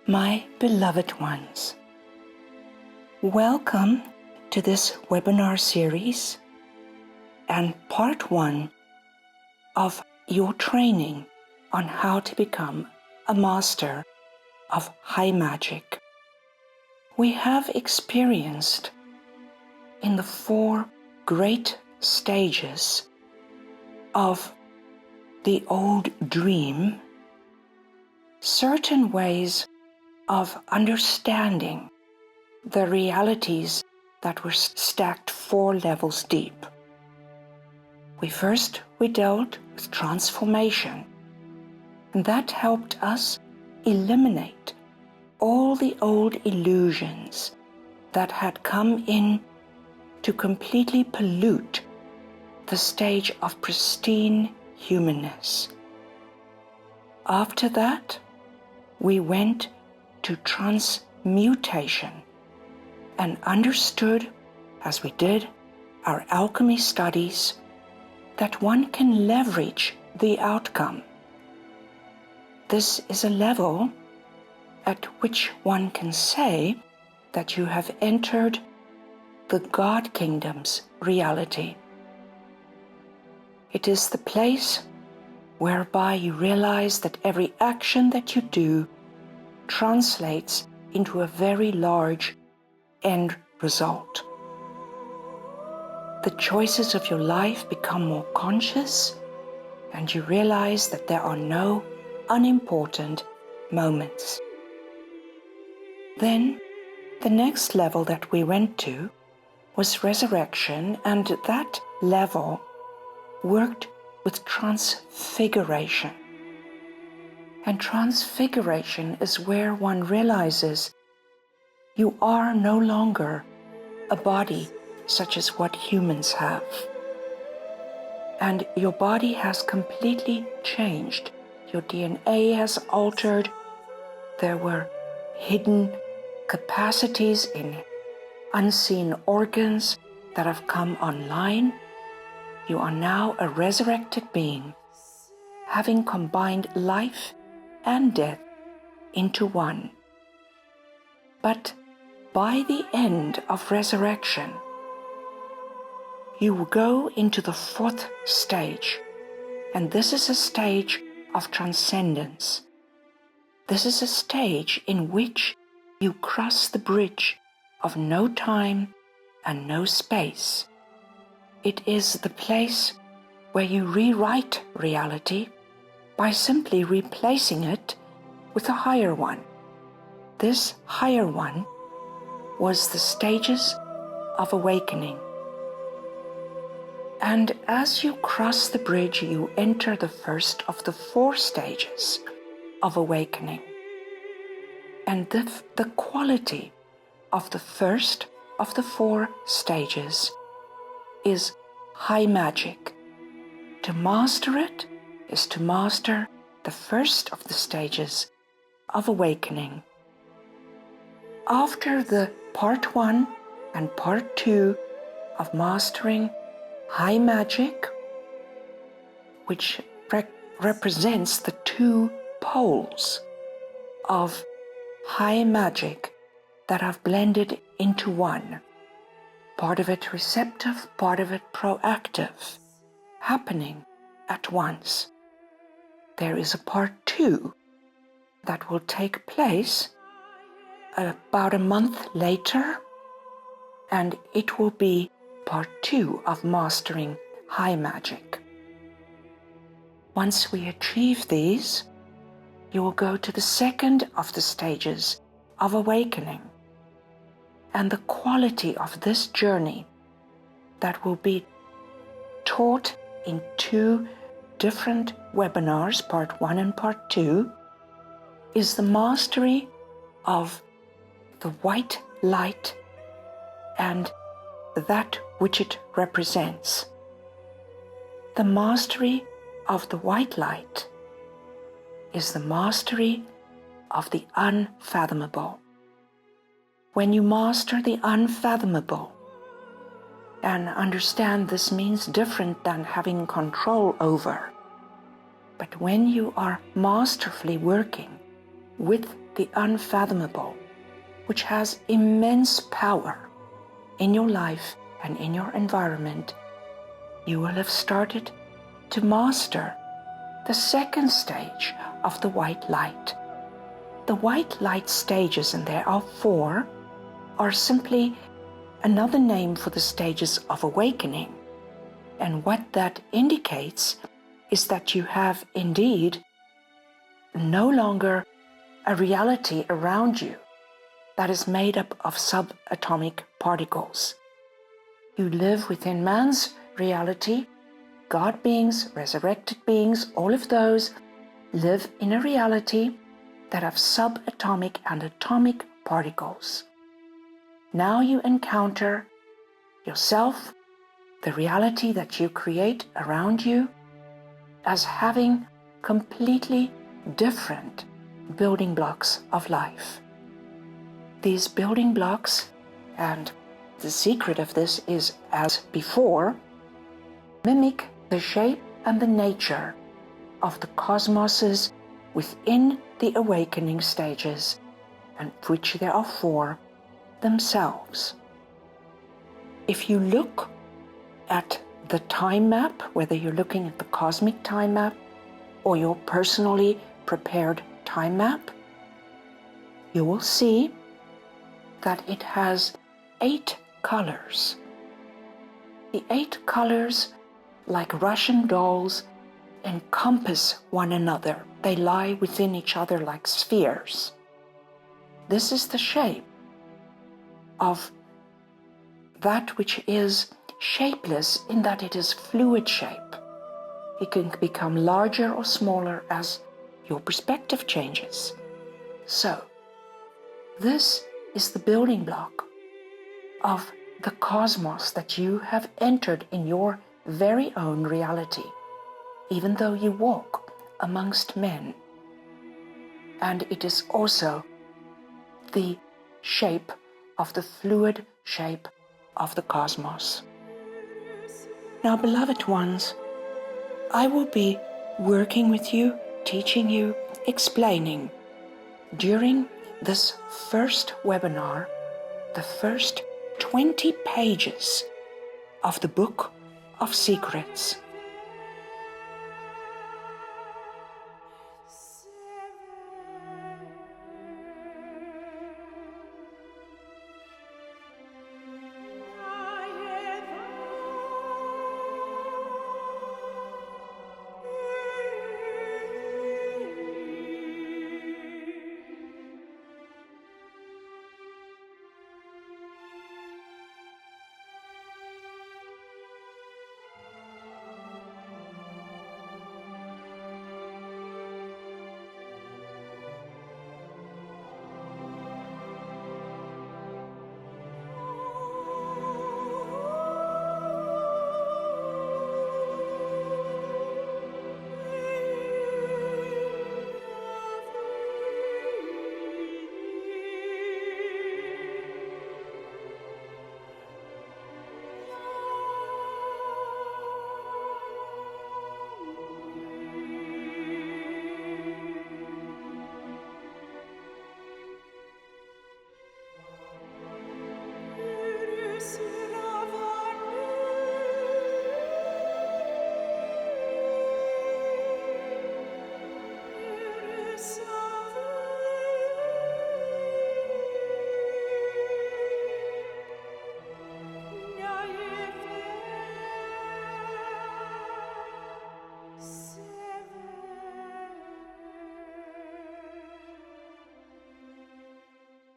My beloved ones, welcome to this webinar series and part 1 of your training on how to become a master of high magic. We have experienced in the 4 great stages of the old dream certain ways of understanding the realities that were stacked 4 levels deep. We dealt with transformation, and that helped us eliminate all the old illusions that had come in to completely pollute the stage of pristine humanness. After that, we went to transmutation and understood, as we did our alchemy studies, that one can leverage the outcome. This is a level at which one can say that you have entered the God Kingdom's reality. It is the place whereby you realize that every action that you do translates into a very large end result. The choices of your life become more conscious, and you realize that there are no unimportant moments. Then, the next level that we went to was resurrection, and that level worked with transfiguration. And transfiguration is where one realizes you are no longer a body such as what humans have. And your body has completely changed. Your DNA has altered. There were hidden capacities in unseen organs that have come online. You are now a resurrected being, having combined life and death into one. But by the end of resurrection, you will go into the 4th stage, and this is a stage of transcendence. This is a stage in which you cross the bridge of no time and no space. It is the place where you rewrite reality by simply replacing it with a higher one. This higher one was the stages of awakening. And as you cross the bridge, you enter the first of the 4 stages of awakening. And the quality of the first of the 4 stages is high magic. To master it is to master the first of the stages of awakening. After the part 1 and part 2 of mastering high magic, which represents the 2 poles of high magic that have blended into one, part of it receptive, part of it proactive, happening at once. There is a part 2 that will take place about a month later, and it will be part 2 of mastering high magic. Once we achieve these, you will go to the 2nd of the stages of awakening. And the quality of this journey that will be taught in 2 different webinars, part 1 and part 2, is the mastery of the white light and that which it represents. The mastery of the white light is the mastery of the unfathomable. When you master the unfathomable, and understand this means different than having control over, but when you are masterfully working with the unfathomable, which has immense power in your life and in your environment, you will have started to master the second stage of the white light. The white light stages, and there are 4, are simply another name for the stages of awakening. And what that indicates is that you have indeed no longer a reality around you that is made up of subatomic particles. You live within man's reality. God beings, resurrected beings, all of those live in a reality that have subatomic and atomic particles. Now you encounter yourself, the reality that you create around you, as having completely different building blocks of life. These building blocks, and the secret of this is, as before, mimic the shape and the nature of the cosmoses within the awakening stages, and which there are 4 themselves. If you look at the time map, whether you're looking at the cosmic time map or your personally prepared time map, you will see that it has 8 colors. The 8 colors, like Russian dolls, encompass one another. They lie within each other like spheres. This is the shape of that which is shapeless, in that it is fluid shape. It can become larger or smaller as your perspective changes. So, this is the building block of the cosmos that you have entered in your very own reality, even though you walk amongst men. And it is also the shape of the fluid shape of the cosmos. Now, beloved ones, I will be working with you, teaching you, explaining during this first webinar, the first 20 pages of the Book of Secrets,